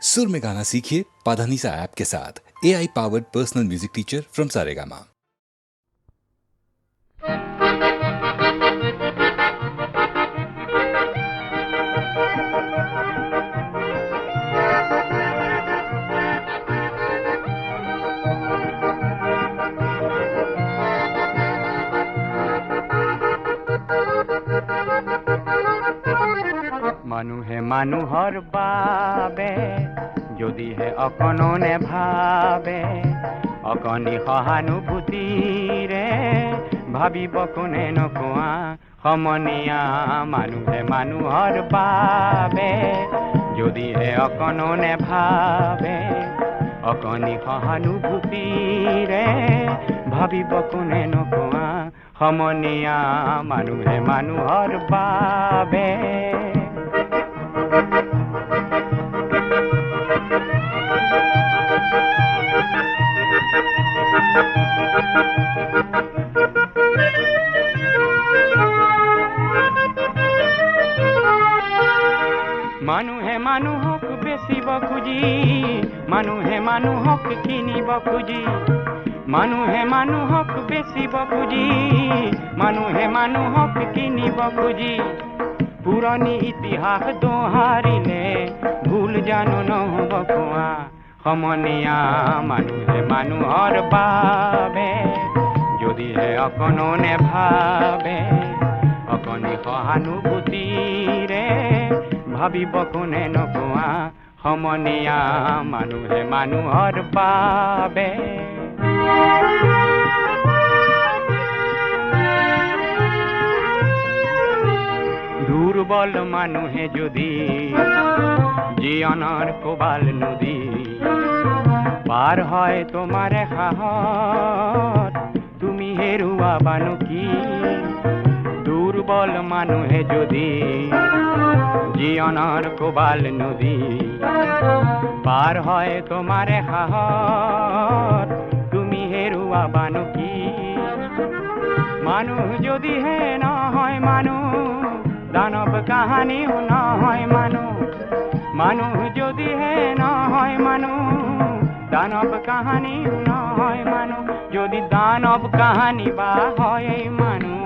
सुर में गाना सीखिए पाधानीसा ऐप के साथ। AI powered personal music teacher from Saregama. মানুহে মানুহৰ বাবে যদিহে অকণনে ভাবে অকণি সহানুভূতিৰে ভাবিব কোনে নকোৱা সমনীয়া মানুহে মানুহৰ বাবে যদিহে অকণনে ভাবে অকণি সহানুভূতিৰে ভাবিব কোনে নকোৱা সমনীয়া মানুহে মানুহৰ বাবে মানুহে মানুহক বেচিব খুজি মানুহে মানুহক কিনিব খুজি মানুহে মানুহক বেচিব খুজি মানুহে মানুহক কিনিব খুজি পুৰণি ইতিহাস দোহাৰিলে ভুল জানো নহ'ব কোৱা সমনীয়া মানুহে মানুহৰ বাবে যদিহে অকণনে ভাবে অকণি সহানুভূতিৰে ভাবিব কোনে নকোৱা সমনীয়া মানুহে মানুহৰ বাবে দুৰ্বল মানুহে যদি জীৱনৰ কোবাল নদী পাৰ হয় তোমাৰ সাহত তুমি হেৰুৱাবানো কি দুৰ্বল মানুহে যদি জীৱনৰ কোবাল নদী পাৰ হয় তোমাৰ সাহত তুমি হেৰুৱাবানো কি মানুহ যদিহে নহয় মানুহ দানৱ কাহানিও নহয় মানুহ মানুহ যদিহে নহয় মানুহ দানৱ কাহানিও নহয় মানুহ যদি দানৱ কাহানি বা হয় মানুহ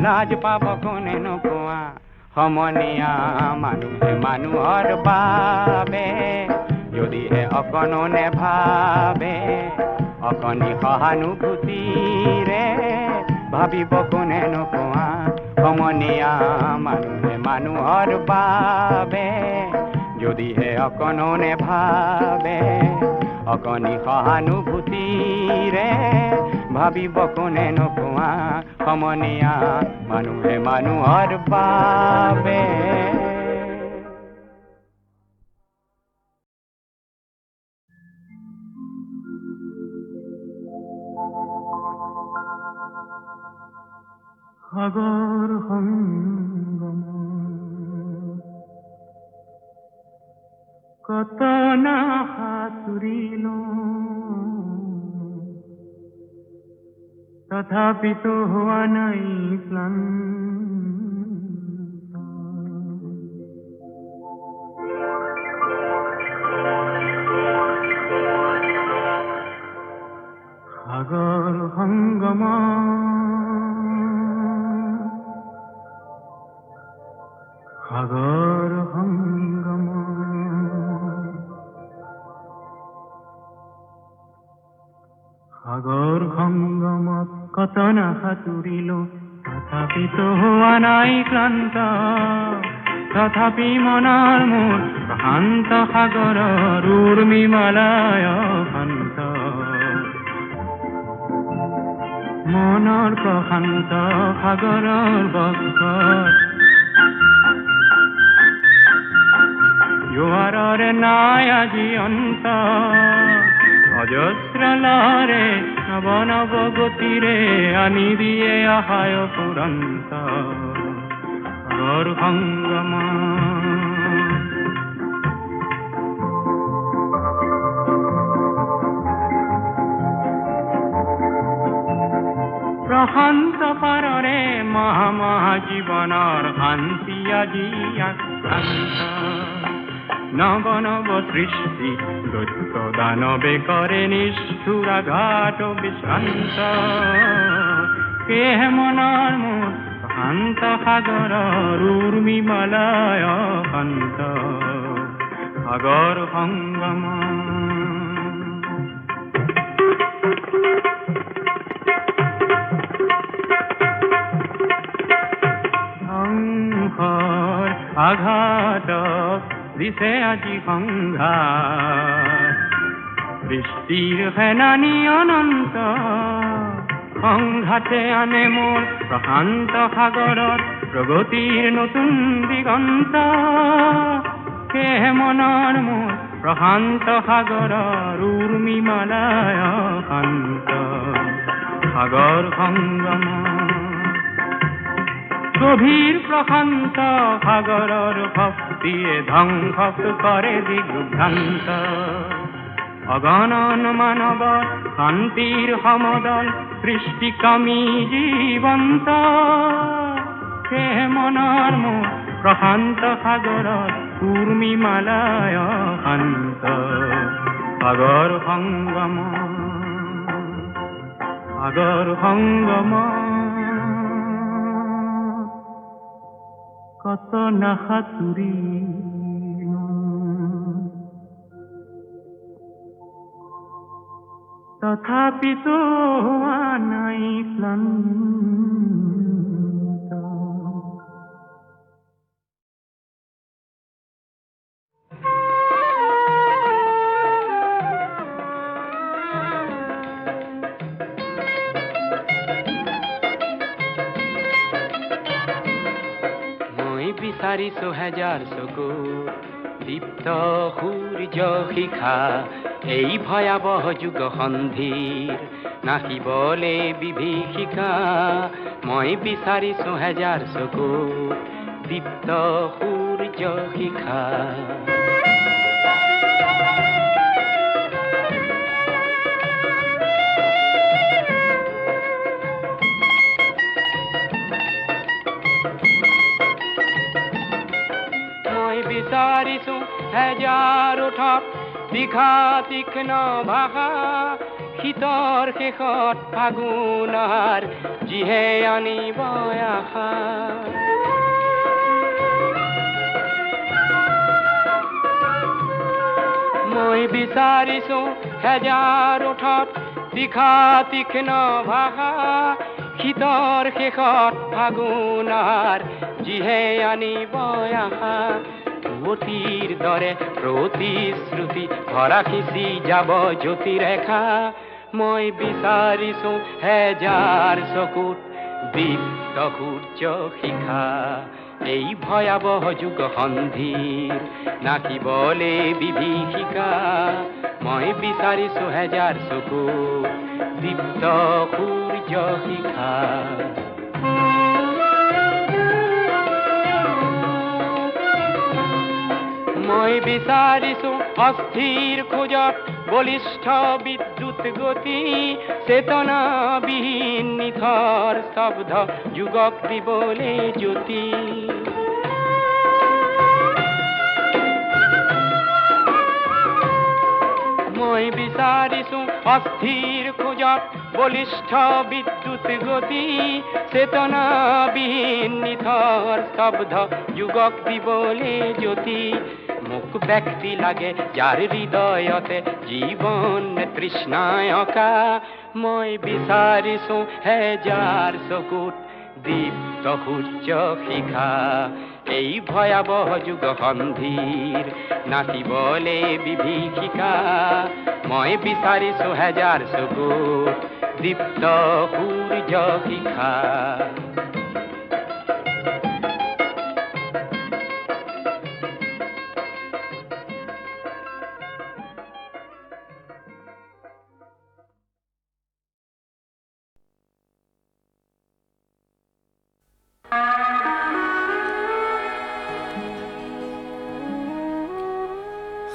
লাজ পাব কোনে নকোৱা সমনীয়া মানুহে মানুহৰ বাবে যদিহে অকণনে ভাবে অকণি সহানুভূতিৰে ভাবিব কোনে নকোৱা সমনীয়া মানুহে মানুহৰ বাবে যদিহে অকণনে ভাবে অকণি সহানুভূতিৰে ভাবিব কোনে নকোৱা সমনীয়া মানুহে মানুহৰ বাবে সাগৰ সংগম কত না সাঁতুৰিলো তথাপিতো হোৱা নাই ক্লান্ত সাগৰ সংগম সাগৰ সংগম সাগৰ সংগমত কত না সাঁতুৰিলো তথাপিতো হোৱা নাই ক্লান্ত তথাপি মনৰ মোৰ প্ৰশান্ত সাগৰৰ উৰ্মিমালায় শান্ত মনৰ প্ৰশান্ত সাগৰৰ বক্ষত জোৱাৰৰ নাই আজি অন্ত অজস্ৰ লহৰে নৱ নৱ গতিৰে আনি দিয়ে আশায় পুৰন্ত সাগৰ সংগম প্ৰশান্ত পাৰৰে মহা মহা জীৱনৰ শান্তি আজি আক্ৰান্ত নব নব সৃষ্টি দৈত্য দানবে কৰে নিষ্ঠুৰাঘাত বিশ্ৰান্ত কে মনৰ মোৰ শান্ত সাগৰৰ উৰ্মি মালায় শান্ত সাগৰ সংগম সংঘৰ আঘাত দিছে আজি সংঘাত সৃষ্টিৰ সেনানী অনন্ত সংঘাতে আনে মোৰ প্ৰশান্ত সাগৰত প্ৰগতিৰ নতুন দিগন্ত সেয়ে মনৰ মোৰ প্ৰশান্ত সাগৰৰ উৰ্মি মালায় শান্ত সাগৰ সংগম গভীৰ প্ৰশান্ত সাগৰৰ শক্তিয়ে ধ্বংস কৰে দিগ্ভ্ৰান্ত অগণন মানৱৰ শান্তিৰ সমদল সৃষ্টিকামী জীৱন্ত সেয়ে মনৰ মোৰ প্ৰশান্ত সাগৰত উৰ্মি মালায় শান্ত সাগৰ সংগম সাগৰ সংগম কত না সাঁতুৰি তথাপিতো হোৱা নাই ক্লান্ত বিচাৰিছো হেজাৰ চকু দীপ্ত সূৰ্য শিখা এই ভয়াৱহ যুগ সন্ধিৰ নাচিবলে বিভীষিকা মই বিচাৰিছো হেজাৰ চকু দীপ্ত সূৰ্য শিখা বিচাৰিছো হেজাৰ ওঠত দীঘা তীক্ষ্ণ ভাষা শীতৰ শেষত ফাগুনৰ যিহে আনিব আশা মই বিচাৰিছো হেজাৰ ওঠত দীঘা তীক্ষ্ণ ভাষা শীতৰ শেষত ফাগুনৰ যিহে আনিব আশা অতীৰ দৰে প্ৰতিশ্ৰুতি ভৰা খিচি যাব জ্যোতিৰেখা মই বিচাৰিছো হেজাৰ চকুত দীপ্ত সূৰ্য শিখা এই ভয়াৱহ যুগ সন্ধিৰ নাচিবলে বিভীষিকা মই বিচাৰিছো হেজাৰ চকুত দীপ্ত সূৰ্য শিখা মই বিচাৰিছো অস্থিৰ খোজত বলিষ্ঠ বিদ্যুৎ গতি চেতনাবিহীন নিথৰ শব্দ যুগক দিবলে জ্যোতি মই বিচাৰিছো অস্থিৰ খোজত বলিষ্ঠ বিদ্যুৎ গতি চেতনাবিহীন নিথৰ শব্দ যুগক দিবলে জ্যোতি মোক ব্যক্তি লাগে যাৰ হৃদয়তে জীৱন তৃষ্ণায়কা মই বিচাৰিছো হেজাৰ চকুত দীপ্ত সূৰ্য শিখা এই ভয়াৱহ যুগ সন্ধিৰ নাচিবলে বিভীষিকা মই বিচাৰিছো হেজাৰ চকুত দীপ্ত সূৰ্য শিখা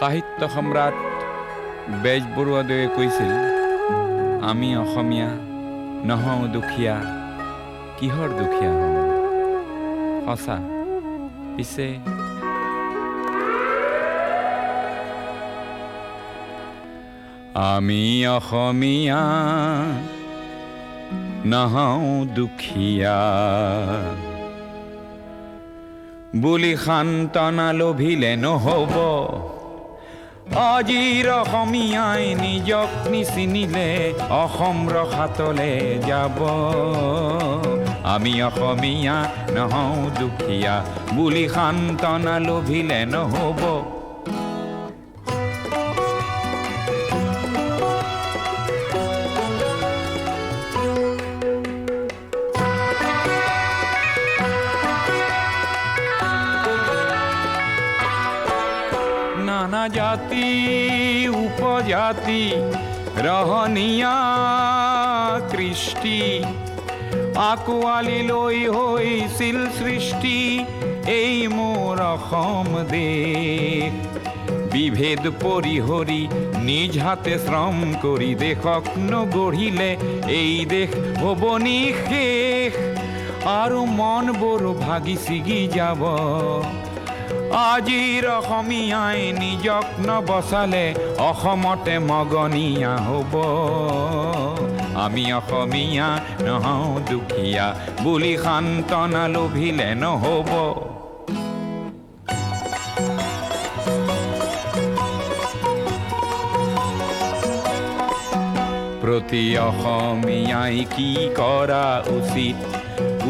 সাহিত্য সম্ৰাট বেজবৰুৱাদেৱে কৈছিল আমি অসমীয়া নহওঁ দুখীয়া কিহৰ দুখীয়া হওঁ। সঁচা, পিছে আমি অসমীয়া নহওঁ দুখীয়া বুলি সান্তনা লভিলে নহ'ব। আজিৰ অসমীয়াই নিজক নিচিনিলে অসম ৰসাতলে যাব। আমি অসমীয়া নহওঁ দুখীয়া বুলি সান্তনা লভিলে নহ'ব। নানা জাতি উপজাতি ৰহনীয়া কৃষ্টি আকোৱালি লৈ হৈছিল সৃষ্টি এই মোৰ অসম দেশ। বিভেদ পৰিহৰি নিজ হাতে শ্ৰম কৰি দেশক নগঢ়িলে এই দেশ হ'ব নিশেষ আৰু মনবোৰ ভাগি ছিগি যাব। আজিৰ অসমীয়াই নিজক নবচালে অসমতে মগনীয়া হ'ব। আমি অসমীয়া নহওঁ দুখীয়া বুলি সান্তনা লভিলে নহ'ব। প্ৰতি অসমীয়াই কি কৰা উচিত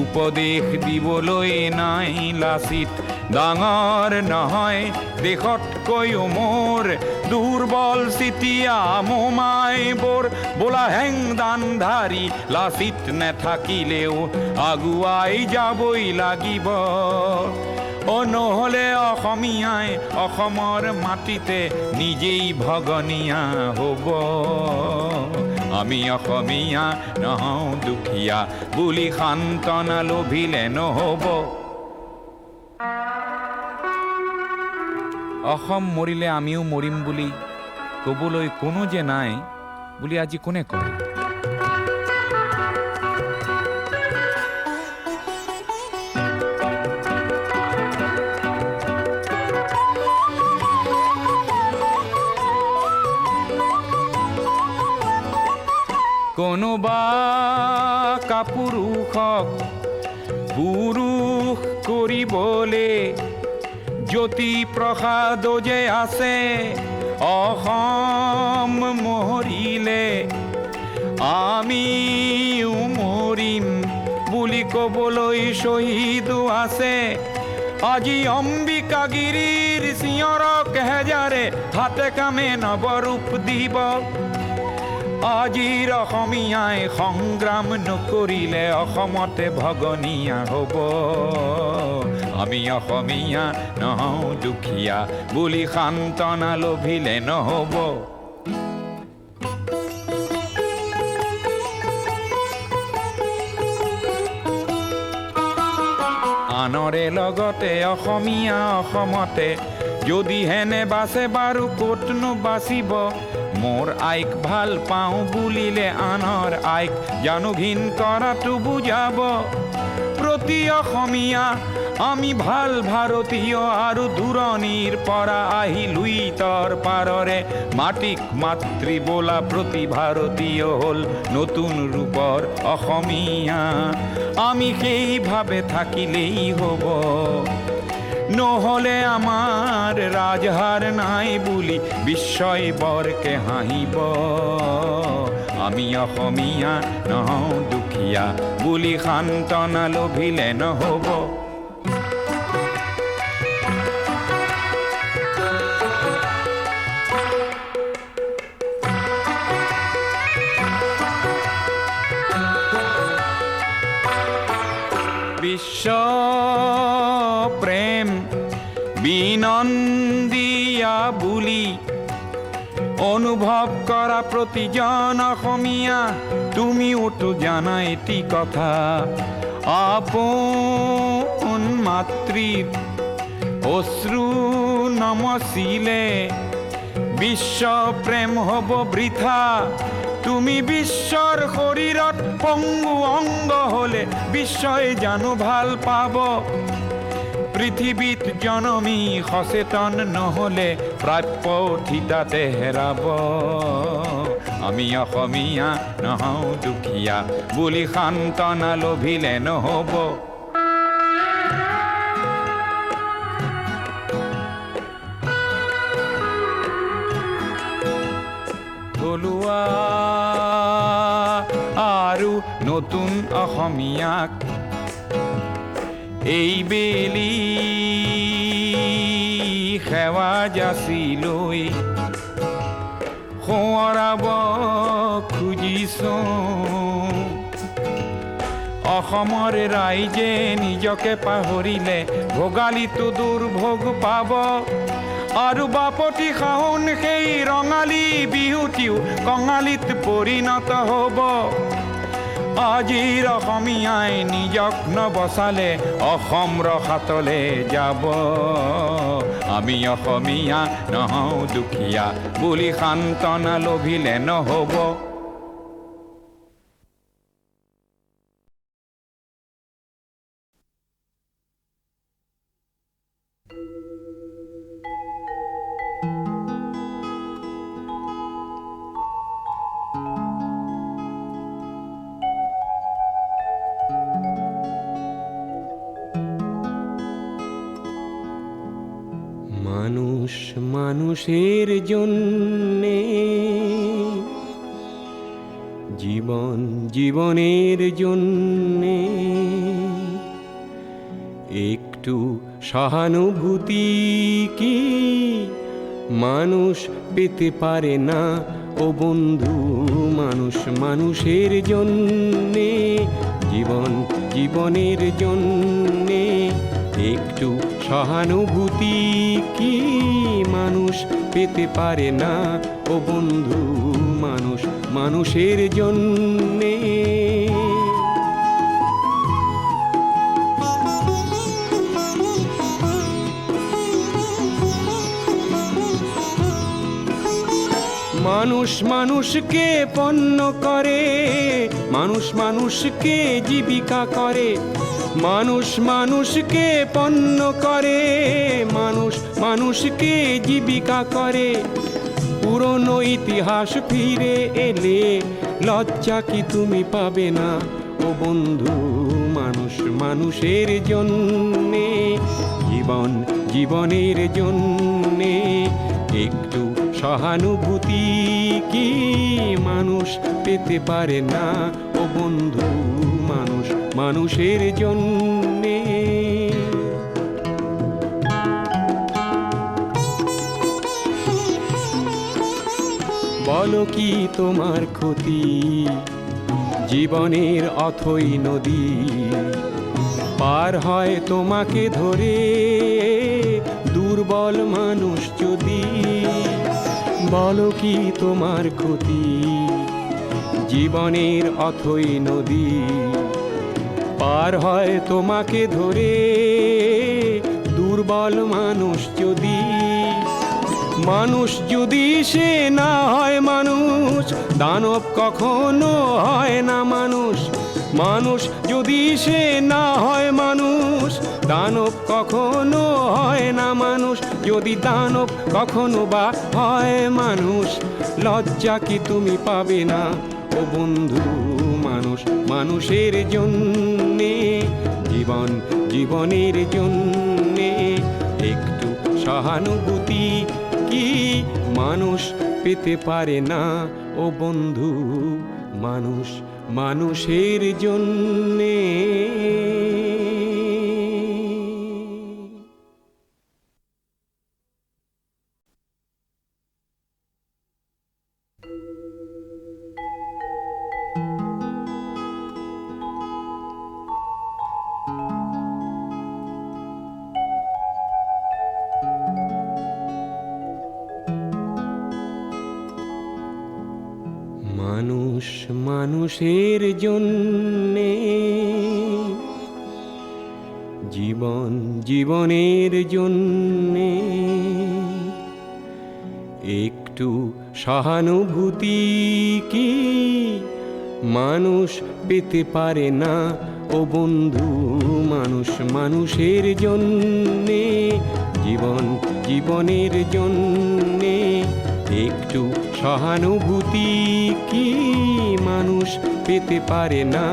উপদেশ দিবলৈ নাই লাচিত। ডাঙৰ নহয় দেশতকৈও মোৰ দুৰ্বল চিতিয়া মোমাইবোৰ বোলা হেংদান ধাৰি লাচিত নেথাকিলেও আগুৱাই যাবই লাগিব। নহ'লে অসমীয়াই অসমৰ মাটিতে নিজেই ভগনীয়া হ'ব। আমি অসমীয়া নহওঁ দুখীয়া বুলি সান্তনা লভিলে নহ'ব। অসম মৰিলে আমিও মৰিম বুলি ক'বলৈ কোনো যে নাই বুলি আজি কোনে কয়? কোনোবা কাপুৰুষক পুৰুষ কৰিবলে জ্যোতি প্ৰসাদ যে আছে অসম মৰিলে আমিও মৰিম বুলি ক'বলৈ শ্বহীদো আছে। আজি অম্বিকাগিৰিৰ চিঞৰক হেজাৰে হাতে কামে নৱৰূপ দিব। আজিৰ অসমীয়াই সংগ্ৰাম নকৰিলে অসমতে ভগনীয়া হ'ব। আমি অসমীয়া নহওঁ দুখীয়া বুলি সান্তনা লভিলে নহ'ব। আনৰে লগতে অসমীয়া অসমতে যদি হেনে বাচে বাৰু ক'তনো বাচিব। মোৰ আইক ভাল পাওঁ বুলিলে আনৰ আইক জানো ঘিণ কৰাটো বুজাব। প্ৰতি অসমীয়া আমি ভাল ভাৰতীয় আৰু দূৰণিৰ পৰা আহি লুইতৰ পাৰৰে মাটিক মাতৃ বোলা প্ৰতি ভাৰতীয় হ'ল নতুন ৰূপৰ অসমীয়া। আমি সেইভাৱে থাকিলেই হ'ব। নহ'লে আমাৰ ৰাজহাৰ নাই বুলি বিশ্বই বৰকে হাঁহিব। আমি অসমীয়া নহওঁ দুখীয়া বুলি সান্তনা লভিলে নহ'ব। বিশ্ব প্ৰেম বিনন্দিয়া বুলি অনুভৱ কৰা প্ৰতিজন অসমীয়া তুমিওতো জানা এটি কথা। আপোন মাতৃৰ অশ্ৰু নমচিলে বিশ্ব প্ৰেম হ'ব বৃথা। তুমি বিশ্বৰ শৰীৰত পংগু অংগ হ'লে বিশ্বই জানো ভাল পাব। পৃথিৱীত জনমী সচেতন নহ'লে প্ৰাপ্য থিতাতে হেৰাব। আমি অসমীয়া নহওঁ দুখীয়া বুলি সান্তনা লভিলে নহ'ব। থলুৱা আৰু নতুন অসমীয়াক এইবেলি সেৱা যাচি লৈ সোঁৱৰাব খুজিছোঁ। অসমৰ ৰাইজে নিজকে পাহৰিলে ভোগালীটো দুৰ্ভোগ পাব। আৰু বাপতি সাহোন সেই ৰঙালী বিহুটিও কঙালীত পৰিণত হ'ব। আজিৰ অসমীয়াই নিজক নবচালে অসম ৰসাতলে যাব। আমি অসমীয়া নহওঁ দুখীয়া বুলি সান্তনা লভিলে নহ'ব। মানুষ মানুষের জন্যে, জীবন জীবনের জন্যে একটু সহানুভূতি কি মানুষ পেতে পারে না ও বন্ধু? মানুষ মানুষের জন্যে, জীবন জীবনের জন্যে একটু সহানুভূতি কি মানুষ পেতে পারে না ও বন্ধু? মানুষ মানুষের জন্যে। মানুষ মানুষকে পণ্য করে, মানুষ মানুষকে জীবিকা করে। মানুষ মানুষকে পণ্য করে, মানুষ মানুষকে জীবিকা করে। পুরনো ইতিহাস ফিরে এলে লজ্জা কি তুমি পাবে না ও বন্ধু? মানুষ মানুষের জন্যে, জীবন জীবনের জন্যে একটু সহানুভূতি কি মানুষ পেতে পারে না ও বন্ধু? মানুষ মানুষের জন্যে। বলো কি তোমার ক্ষতি জীবনের অথই নদী পার হয় তোমাকে ধরে দুর্বল মানুষ যদি? বলো কি তোমার ক্ষতি জীবনের অথই নদী পার হয় তোমাকে ধরে দুর্বল মানুষ যদি? মানুষ যদি সে না হয় মানুষ, দানব কখনো হয় না মানুষ। মানুষ যদি সে না হয় মানুষ, দানব কখনো হয় না মানুষ। যদি দানব কখনো বা হয় মানুষ, লজ্জা কি তুমি পাবে না ও বন্ধু? মানুষ মানুষের জন্যে, জীবন জীবনের জন্যে একটু সহানুভূতি কি মানুষ পেতে পারে না ও বন্ধু? মানুষ মানুষের জন্যে। মানুষ মানুষের জন্যে, জীবন জীবনের জন্যে একটু সহানুভূতি কি মানুষ পেতে পারে না ও বন্ধু মানুষ মানুষের জন্যে জীবন জীবনের জন্যে একটু সহানুভূতি কি মানুষ পেতে পারে না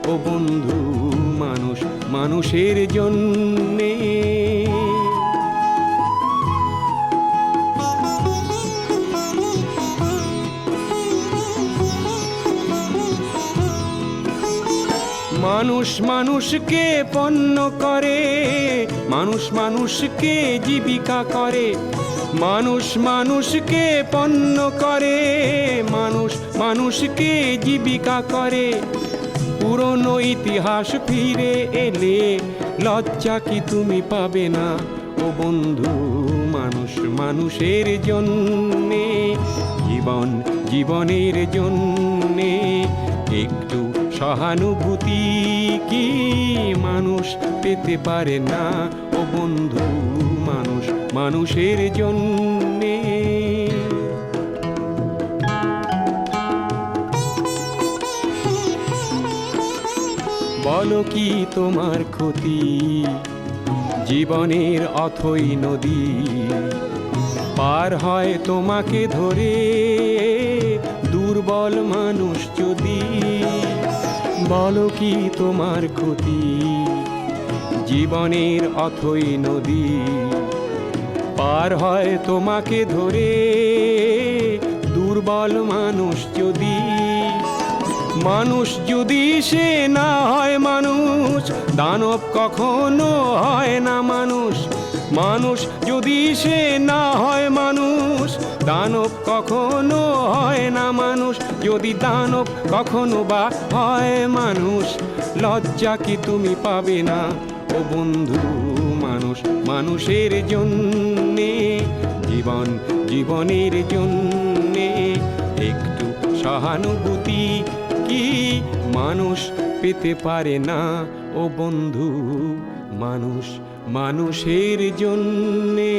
ও বন্ধু মানুষ মানুষের জন্যে মানুষ মানুষকে পণ্য করে মানুষ মানুষকে জীবিকা করে মানুষ মানুষকে পণ্য করে মানুষ মানুষকে জীবিকা করে পুরনো ইতিহাস ফিরে এলে লজ্জা কি তুমি পাবে না ও বন্ধু মানুষ মানুষের জন্যে জীবন জীবনের জন্যে একটু সহানুভূতি কি মানুষ পেতে পারে না ও বন্ধু মানুষ মানুষের জন্যে বলো কি তোমার ক্ষতি জীবনের অথই নদী পার হয় তোমাকে ধরে দুর্বল মানুষ যদি বলো কি তোমার ক্ষতি জীবনের অথই নদী পার হয় তোমাকে ধরে দুর্বল মানুষ যদি মানুষ যদি সে না হয় মানুষ দানব কখনো হয় না মানুষ মানুষ যদি সে না হয় মানুষ দানব কখনো হয় না মানুষ যদি দানব কখনো বা হয় মানুষ লজ্জা কি তুমি পাবে না ও বন্ধু মানুষ মানুষের জন্যে জীবন জীবনের জন্যে একটু সহানুভূতি কি মানুষ পেতে পারে না ও বন্ধু মানুষ মানুষের জন্যে